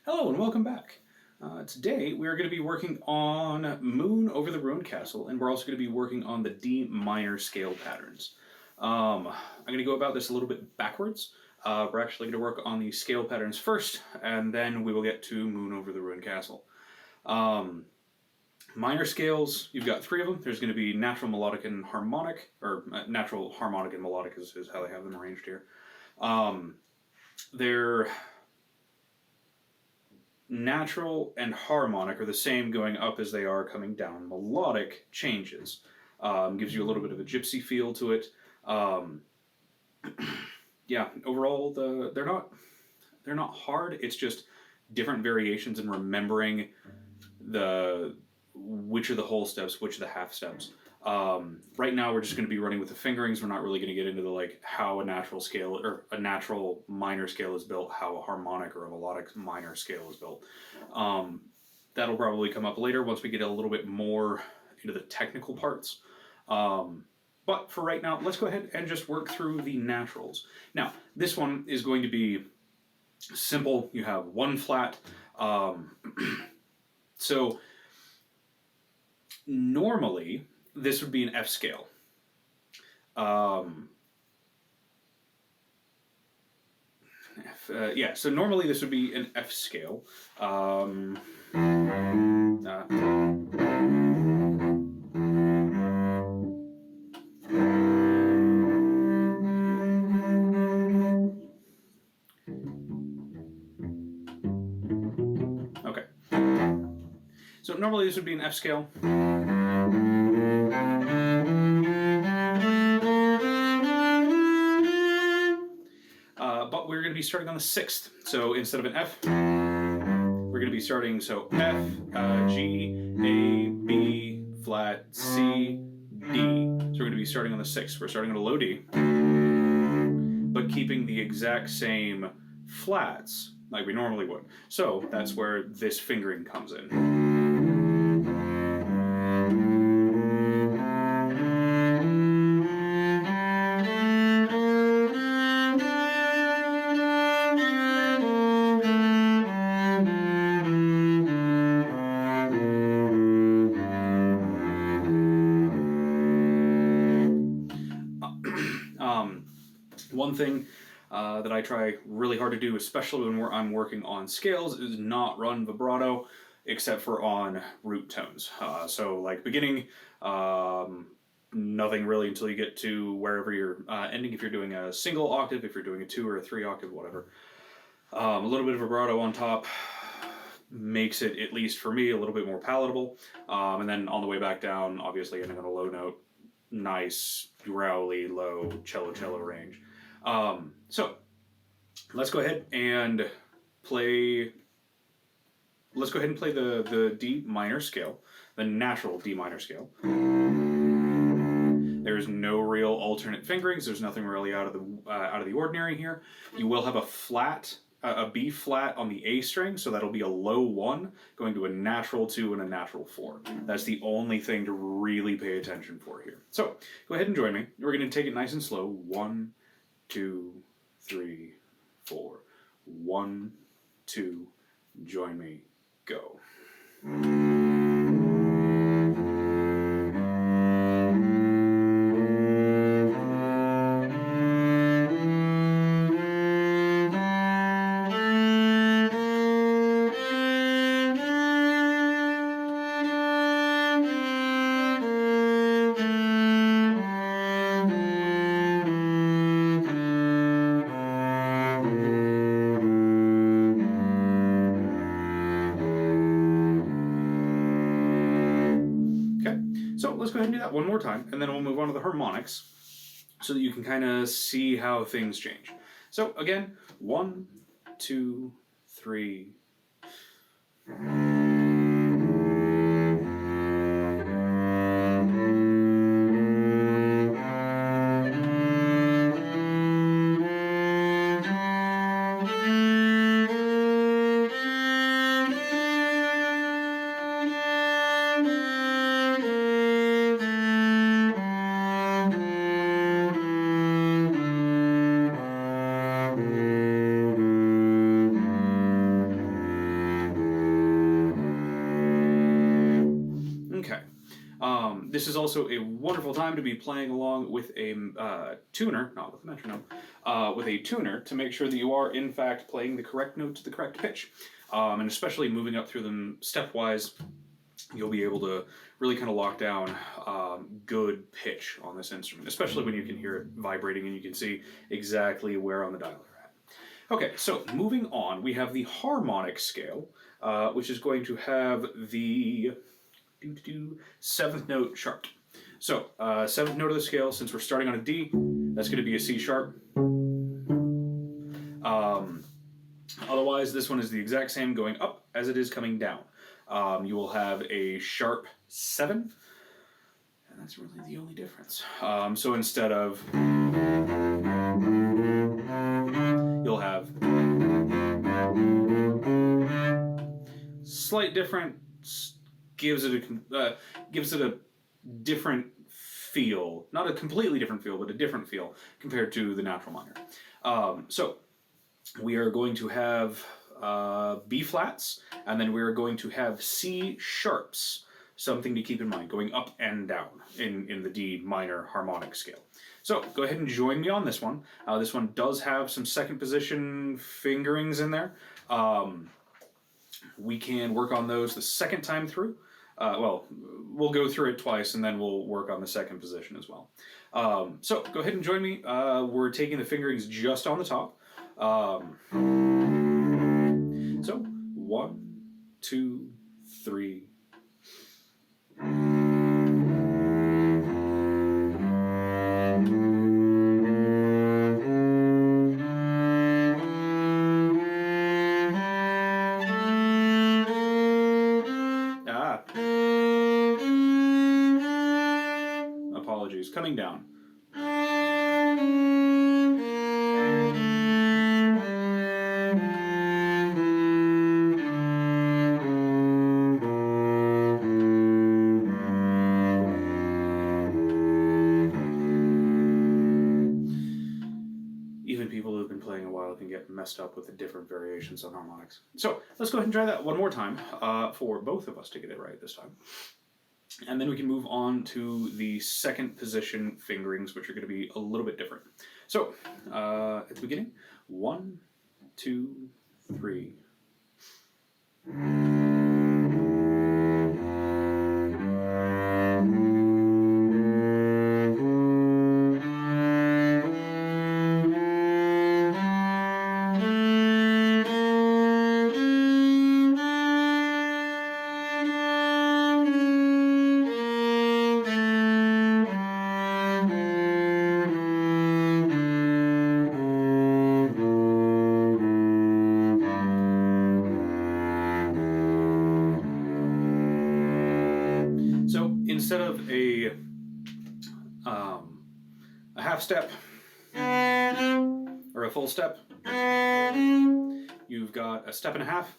Hello and welcome back. Today we are going to be working on Moon over the Ruined Castle, and we're also going to be working on the D minor scale patterns. I'm going to go about this a little bit backwards. We're actually going to work on the scale patterns first, and then we will get to Moon over the Ruined Castle. Minor scales, you've got three of them. There's going to be natural, melodic, and harmonic, or natural, harmonic, and melodic is how they have them arranged here. They're natural and harmonic are the same going up as they are coming down. Melodic changes. Gives you a little bit of a gypsy feel to it. Yeah, overall, they're not hard. It's just different variations in remembering which are the whole steps, which are the half steps. Right now, we're just going to be running with the fingerings. We're not really going to get into how a natural scale or a natural minor scale is built, how a harmonic or a melodic minor scale is built. That'll probably come up later once we get a little bit more into the technical parts. But for right now, let's go ahead and just work through the naturals. Now, this one is going to be simple. You have one flat. So normally, this would be an F scale. So normally this would be an F scale. Okay. So normally this would be an F scale. But we're going to be starting on the sixth. So instead of an F, we're going to be starting, so F, G, A, B, flat, C, D. So we're going to be starting on the sixth. We're starting on a low D, but keeping the exact same flats like we normally would. So that's where this fingering comes in. One thing that I try really hard to do, especially when I'm working on scales, is not run vibrato, except for on root tones. So like beginning, nothing really until you get to wherever you're ending. If you're doing a single octave, if you're doing a 2 or a 3 octave, whatever. A little bit of vibrato on top makes it, at least for me, a little bit more palatable. And then on the way back down, obviously ending on a low note, nice, growly, low cello range. So let's go ahead and play. Let's go ahead and play the D minor scale, the natural D minor scale. There's no real alternate fingerings. There's nothing really out of the ordinary here. You will have a flat, a B flat on the A string, so that'll be a low 1 going to a natural 2 and a natural 4. That's the only thing to really pay attention for here. So go ahead and join me. We're going to take it nice and slow. 1, 2, 3, 4. 1, 2, join me, go. So let's go ahead and do that one more time, and then we'll move on to the harmonics so that you can kind of see how things change. So again, 1, 2, 3. This is also a wonderful time to be playing along with a tuner, not with a metronome, with a tuner to make sure that you are in fact playing the correct note to the correct pitch. And especially moving up through them stepwise, you'll be able to really kind of lock down good pitch on this instrument, especially when you can hear it vibrating and you can see exactly where on the dial you're at. Okay, so moving on, we have the harmonic scale, which is going to have the seventh note sharp. So, seventh note of the scale, since we're starting on a D, that's going to be a C sharp. Otherwise, this one is the exact same going up as it is coming down. You will have a sharp 7, and that's really the only difference. So instead of, you'll have slight different, gives it a different feel, not a completely different feel, but a different feel compared to the natural minor. So we are going to have B flats, and then we're going to have C sharps. Something to keep in mind, going up and down in the D minor harmonic scale. So go ahead and join me on this one. This one does have some second position fingerings in there. We can work on those the second time through. Well, we'll go through it twice and then we'll work on the second position as well. So go ahead and join me. We're taking the fingerings just on the top. So 1, 2, 3. Apologies, coming down. Even people who've been playing a while can get messed up with the different variations on harmonics. So let's go ahead and try that one more time for both of us to get it right this time. And then we can move on to the second position fingerings, which are going to be a little bit different. So at the beginning, 1, 2, 3. Instead of a half step or a full step, you've got a step and a half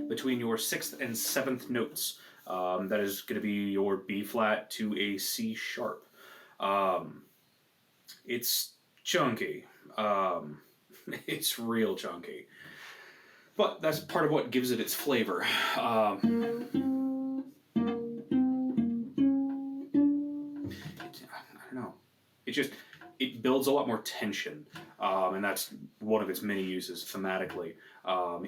between your 6th and 7th notes. That is going to be your B flat to a C sharp. It's chunky. It's real chunky. But that's part of what gives it its flavor. I don't know. It builds a lot more tension, and that's one of its many uses thematically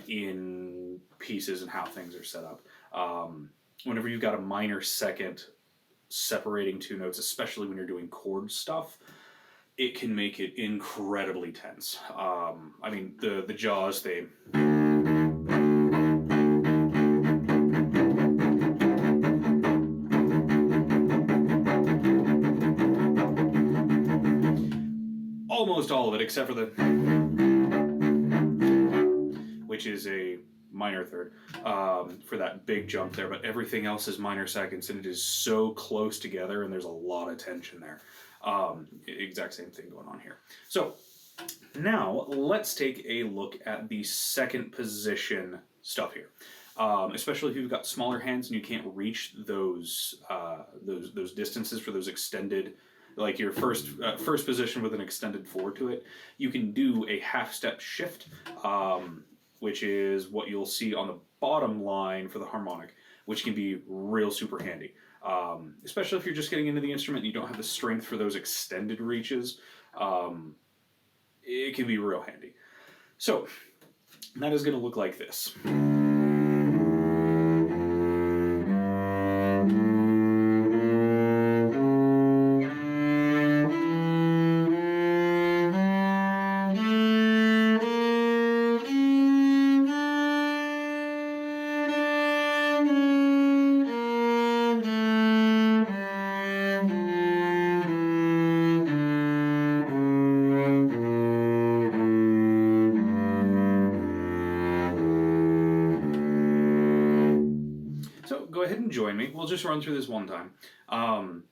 in pieces and how things are set up. Whenever you've got a minor second separating two notes, especially when you're doing chord stuff, it can make it incredibly tense. I mean, the Jaws theme. Almost all of it, except for the, which is a minor third, for that big jump there, but everything else is minor seconds, and it is so close together, and there's a lot of tension there. Exact same thing going on here. So now let's take a look at the second position stuff here. Especially if you've got smaller hands and you can't reach those distances for those extended, like your first position with an extended 4 to it, you can do a half step shift, which is what you'll see on the bottom line for the harmonic. which can be real super handy. Especially if you're just getting into the instrument and you don't have the strength for those extended reaches, it can be real handy. So that is going to look like this. Go ahead and join me. We'll just run through this one time. And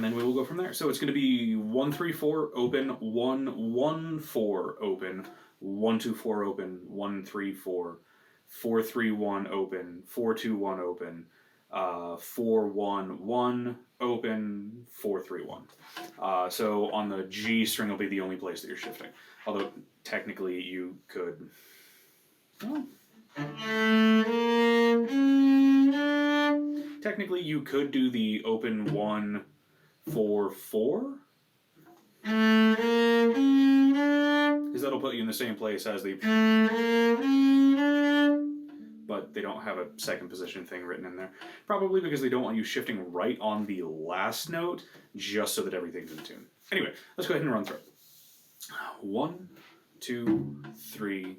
then we will go from there. So it's going to be 1 3 4 open, 1 1 4 open, 1 2 4 open, 1 3 4, 4 3 1 open, 4 2 1 open, 4 1 1 open, 4 3 1. So on the G string will be the only place that you're shifting. Although technically you could. Well, technically, you could do the open 1 4 4, because that'll put you in the same place as the, but they don't have a second position thing written in there. Probably because they don't want you shifting right on the last note, just so that everything's in tune. Anyway, let's go ahead and run through it. 1 2 3.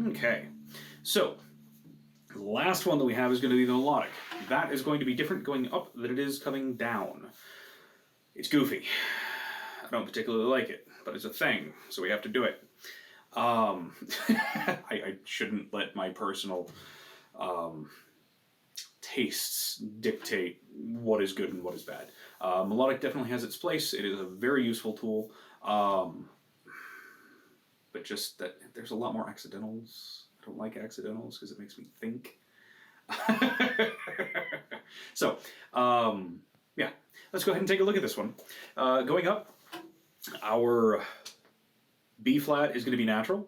Okay, so the last one that we have is going to be the melodic. That is going to be different going up than it is coming down. It's goofy. I don't particularly like it, but it's a thing, so we have to do it. I shouldn't let my personal tastes dictate what is good and what is bad. Melodic definitely has its place. It is a very useful tool. But just that there's a lot more accidentals. I don't like accidentals because it makes me think. So, yeah, let's go ahead and take a look at this one. Going up, our B flat is going to be natural.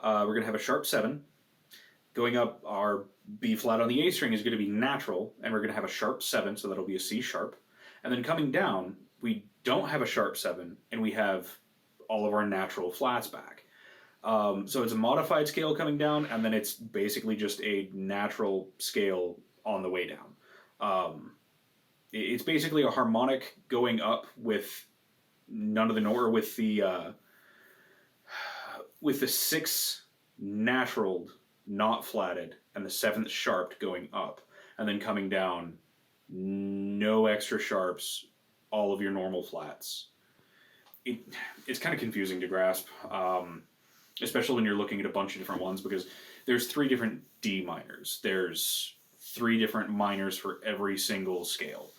We're going to have a sharp 7. Going up, our B flat on the A string is going to be natural, and we're going to have a sharp 7, so that'll be a C sharp. And then coming down, we don't have a sharp 7, and we have all of our natural flats back. So it's a modified scale coming down, and then it's basically just a natural scale on the way down. It's basically a harmonic going up with none of the or with the 6 naturaled, not flatted, and the 7th sharped going up, and then coming down, no extra sharps, all of your normal flats. It's kind of confusing to grasp. Especially when you're looking at a bunch of different ones, because there's 3 different D minors. There's 3 different minors for every single scale.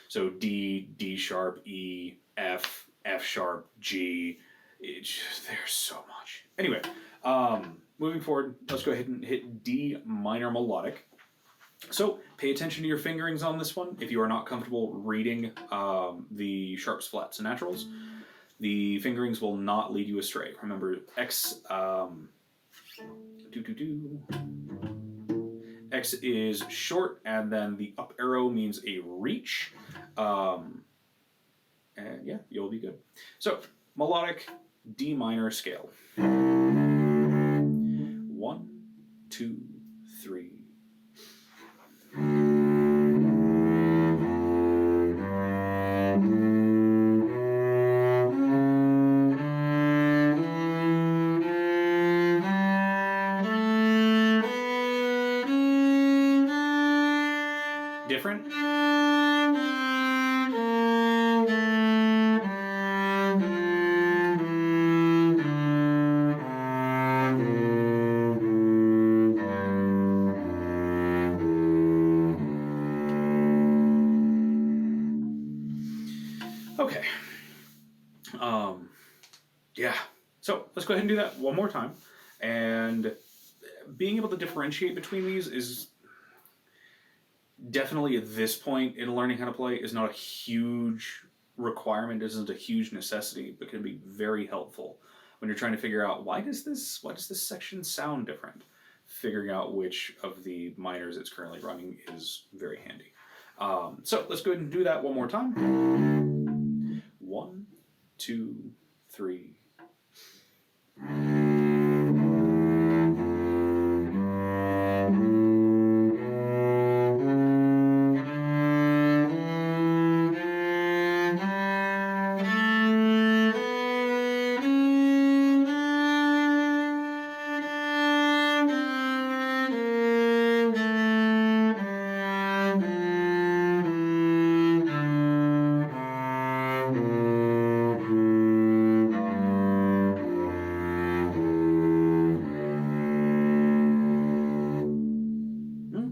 So D, D sharp, E, F, F sharp, G. There's so much. Anyway, moving forward, let's go ahead and hit D minor melodic. So pay attention to your fingerings on this one. If you are not comfortable reading the sharps, flats, and naturals, the fingerings will not lead you astray. Remember, X X is short, and then the up arrow means a reach. And yeah, you'll be good. So, melodic D minor scale. 1, 2, 3. Different? Yeah. So let's go ahead and do that one more time. And being able to differentiate between these is definitely at this point in learning how to play is not a huge requirement, isn't a huge necessity, but can be very helpful when you're trying to figure out why does this section sound different. Figuring out which of the minors it's currently running is very handy. So let's go ahead and do that one more time. 1, 2, 3.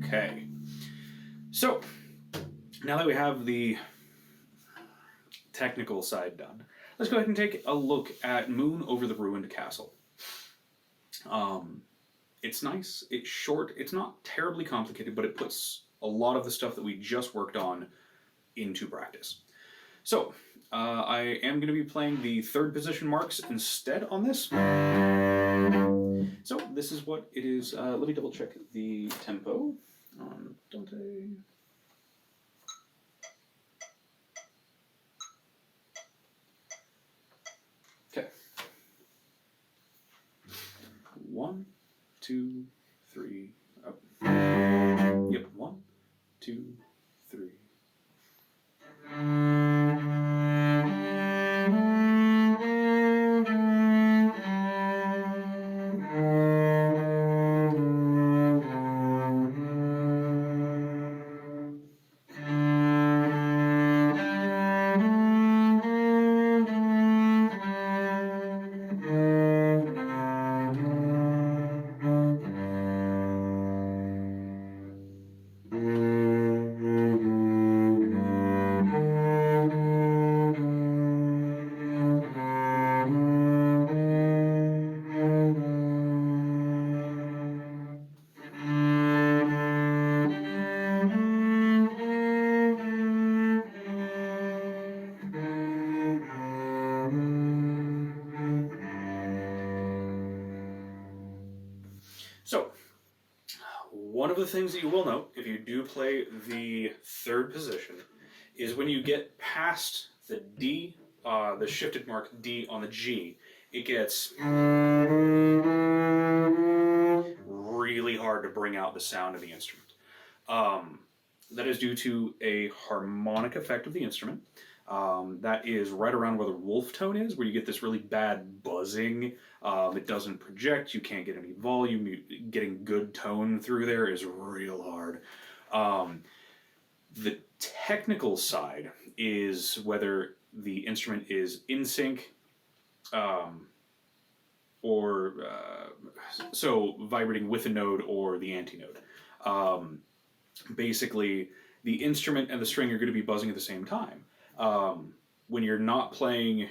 Okay. So, now that we have the technical side done, let's go ahead and take a look at Moon Over the Ruined Castle. It's nice, it's short, it's not terribly complicated, but it puts a lot of the stuff that we just worked on into practice. So, I am going to be playing the third position marks instead on this. So, this is what it is. Let me double check the tempo on Dante. Okay. 1, 2, 3, up. Yep, 1, 2, 3. So, one of the things that you will note if you do play the third position is when you get past the D, the shifted mark D on the G, it gets really hard to bring out the sound of the instrument. That is due to a harmonic effect of the instrument. That is right around where the wolf tone is, where you get this really bad buzzing. It doesn't project, you can't get any volume, getting good tone through there is real hard. The technical side is whether the instrument is in sync, or so vibrating with a node or the antinode. Basically, the instrument and the string are going to be buzzing at the same time. When you're playing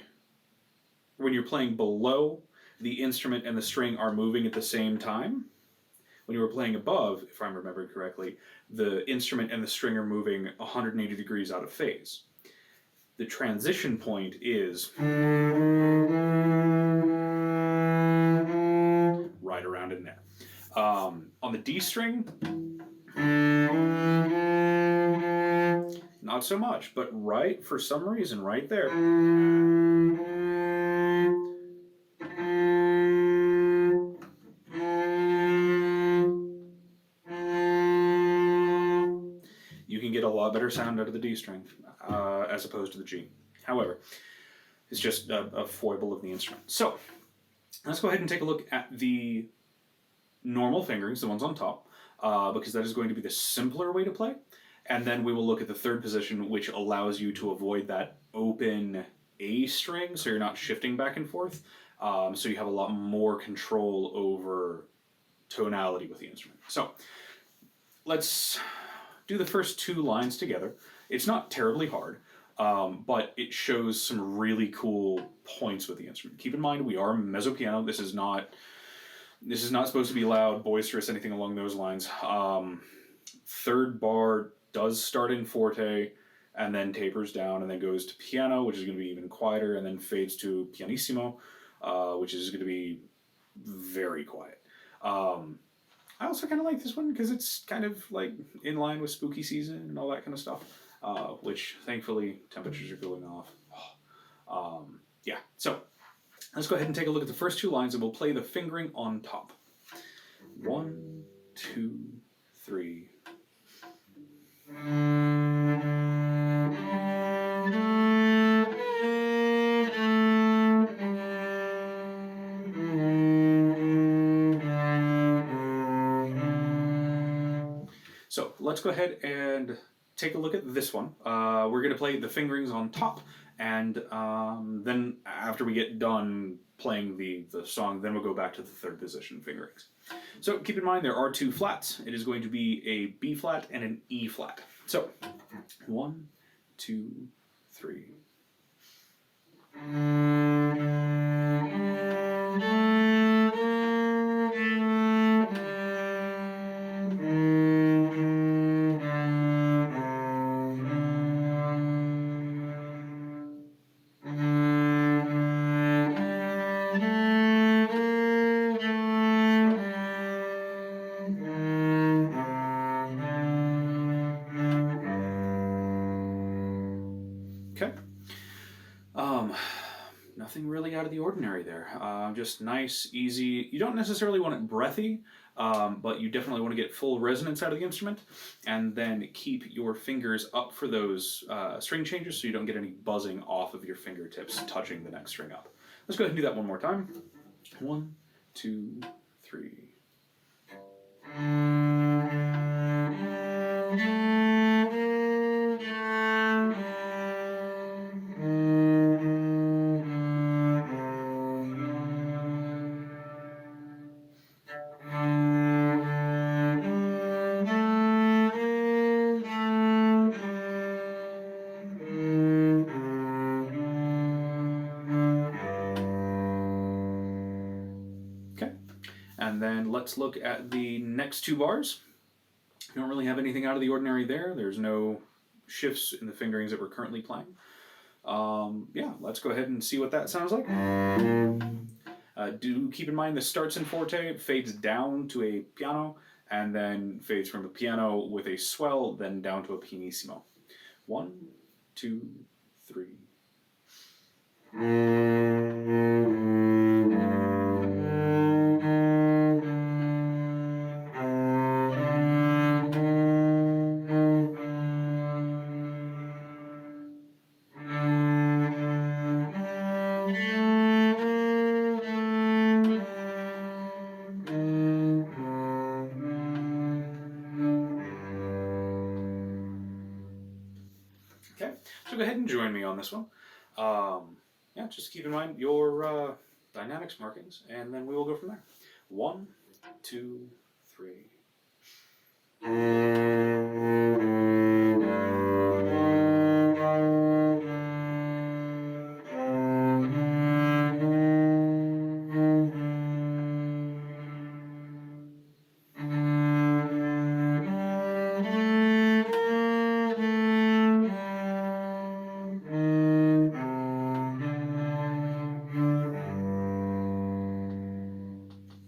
below, the instrument and the string are moving at the same time. When you were playing above, if I'm remembering correctly, the instrument and the string are moving 180 degrees out of phase. The transition point is right around in there. On the D string, not so much, but right, for some reason, right there. You can get a lot better sound out of the D string as opposed to the G. However, it's just a foible of the instrument. So, let's go ahead and take a look at the normal fingerings, the ones on top, because that is going to be the simpler way to play. And then we will look at the third position, which allows you to avoid that open A string, so you're not shifting back and forth. So you have a lot more control over tonality with the instrument. So let's do the first two lines together. It's not terribly hard. but it shows some really cool points with the instrument. Keep in mind, we are mezzo piano. This is not supposed to be loud, boisterous, anything along those lines. Third bar does start in forte, and then tapers down, and then goes to piano, which is going to be even quieter, and then fades to pianissimo, which is going to be very quiet. I also kind of like this one because it's kind of like in line with spooky season and all that kind of stuff, which thankfully temperatures are cooling off. Yeah, so let's go ahead and take a look at the first two lines, and we'll play the fingering on top. 1, 2, 3. So let's go ahead and take a look at this one. We're going to play the fingerings on top, and then after we get done playing the song, then we'll go back to the third position fingerings. So keep in mind there are two flats. It is going to be a B flat and an E flat. So 1, 2, 3. Okay. Nothing really out of the ordinary there. Just nice, easy. You don't necessarily want it breathy, but you definitely want to get full resonance out of the instrument, and then keep your fingers up for those string changes so you don't get any buzzing off of your fingertips touching the next string up. Let's go ahead and do that one more time. 1, 2, 3. Okay, and then let's look at the next two bars. We don't really have anything out of the ordinary there. There's no shifts in the fingerings that we're currently playing. Yeah, let's go ahead and see what that sounds like. Do keep in mind this starts in forte, fades down to a piano, and then fades from a piano with a swell, then down to a pianissimo. 1, 2, 3. Okay, so go ahead and join me on this one. Yeah, just keep in mind your dynamics markings, and then we will go from there. 1, 2, 3.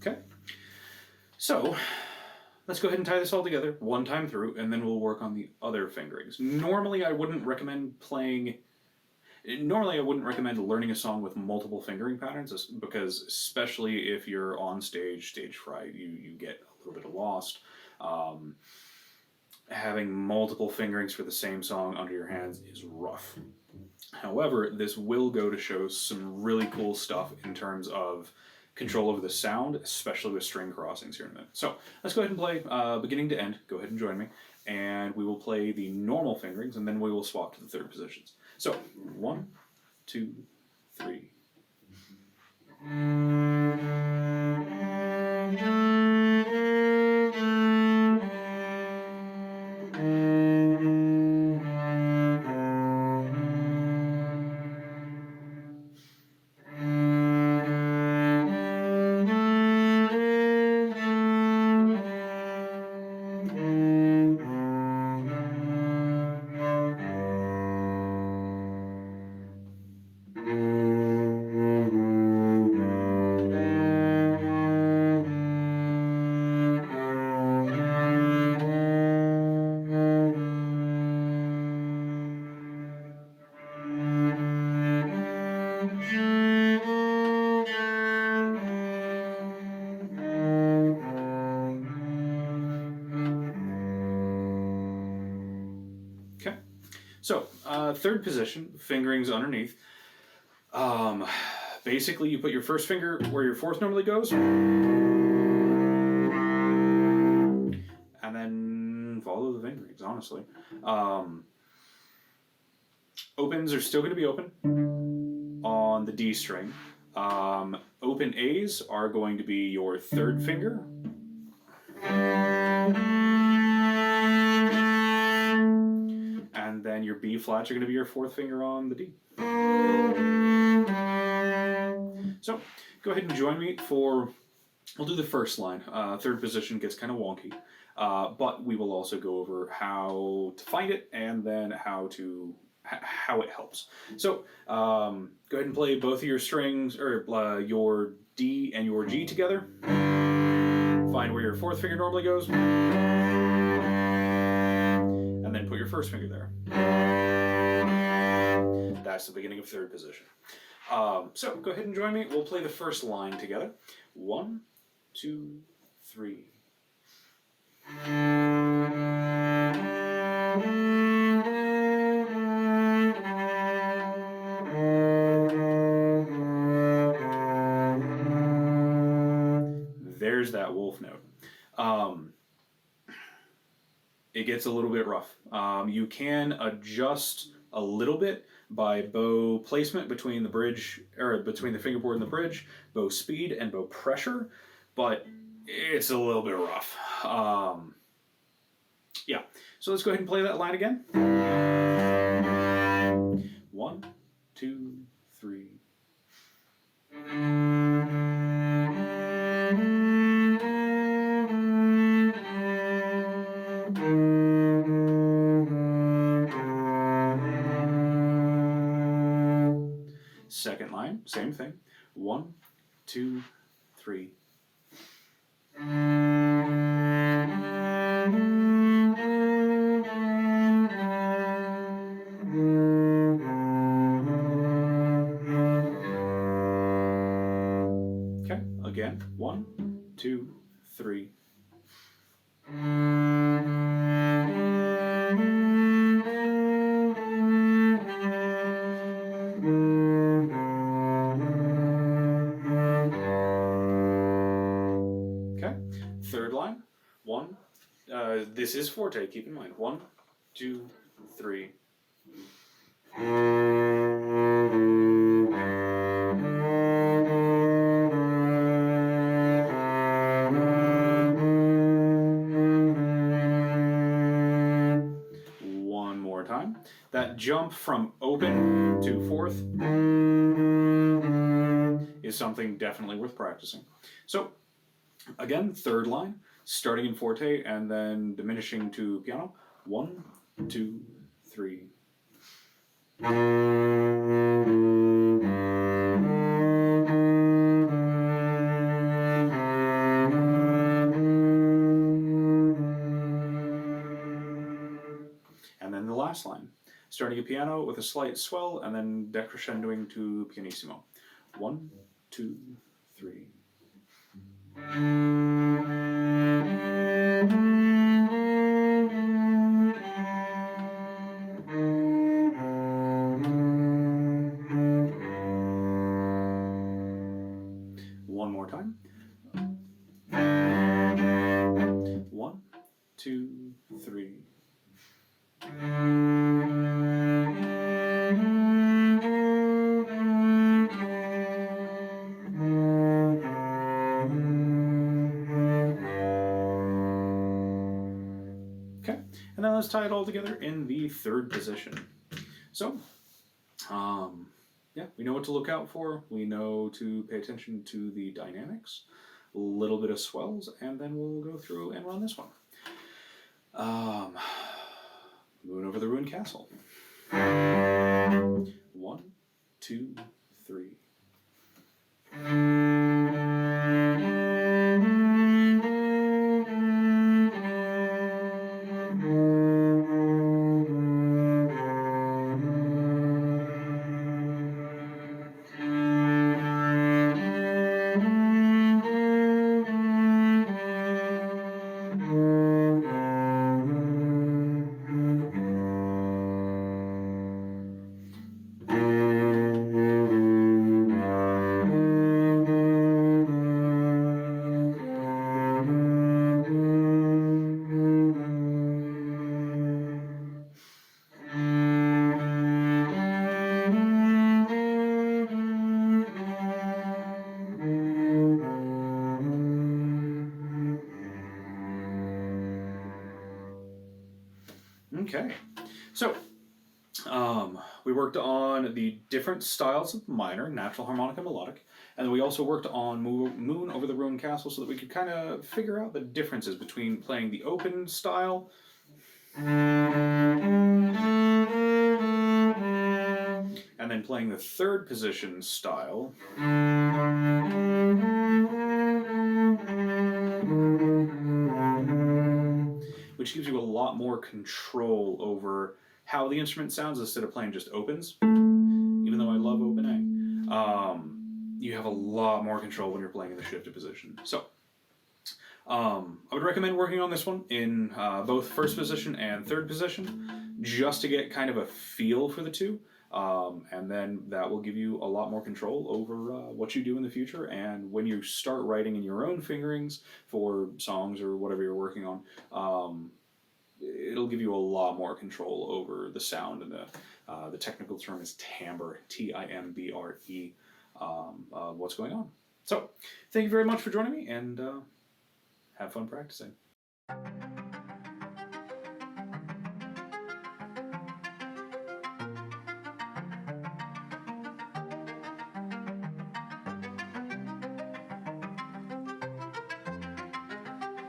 Okay, so let's go ahead and tie this all together one time through, and then we'll work on the other fingerings. Normally I wouldn't recommend learning a song with multiple fingering patterns, because especially if you're on stage fright, you get a little bit lost. Having multiple fingerings for the same song under your hands is rough. However, this will go to show some really cool stuff in terms of control over the sound, especially with string crossings here in a minute. So let's go ahead and play beginning to end. Go ahead and join me, and we will play the normal fingerings, and then we will swap to the third positions. So 1, 2, 3. So, third position, fingerings underneath. Basically, you put your first finger where your fourth normally goes, and then follow the fingerings, honestly. Opens are still going to be open on the D string. Open A's are going to be your third finger. And then your B flats are going to be your fourth finger on the D. So go ahead and join me for, we'll do the first line. Third position gets kind of wonky, but we will also go over how to find it and then how it helps. So go ahead and play both of your strings, or your D and your G together. Find where your fourth finger normally goes, and then put your first finger there. That's the beginning of third position. So go ahead and join me. We'll play the first line together. 1, 2, 3. There's that wolf note. It gets a little bit rough. You can adjust a little bit by bow placement between the bridge, or between the fingerboard and the bridge, bow speed and bow pressure, but it's a little bit rough. Yeah, so let's go ahead and play that line again. 1, 2, 3. Second line, same thing. 1, 2, 3. Okay, again. 1, 2, 3. Third line, 1. This is forte, keep in mind. 1, 2, 3. One more time. That jump from open to fourth is something definitely worth practicing. So, again, third line, starting in forte and then diminishing to piano. 1, 2, 3. And then the last line, starting at piano with a slight swell and then decrescendoing to pianissimo. 1, 2, 3. One more time. 1, 2, 3. Okay, and then let's tie it all together in the third position. So, yeah, we know what to look out for. We know to pay attention to the dynamics, a little bit of swells, and then we'll go through and run this one. Moving over the ruined castle. 1, 2, 3. Okay, so we worked on the different styles of minor, natural, harmonic, and melodic, and then we also worked on Moon Over the Ruined Castle so that we could kind of figure out the differences between playing the open style and then playing the third position style, which gives you a lot more control over how the instrument sounds instead of playing just opens. Even though I love opening, you have a lot more control when you're playing in the shifted position. So, I would recommend working on this one in both first position and third position, just to get kind of a feel for the two. And then that will give you a lot more control over what you do in the future. And when you start writing in your own fingerings for songs or whatever you're working on, it'll give you a lot more control over the sound. And the technical term is timbre, Timbre, what's going on. So, thank you very much for joining me, and have fun practicing.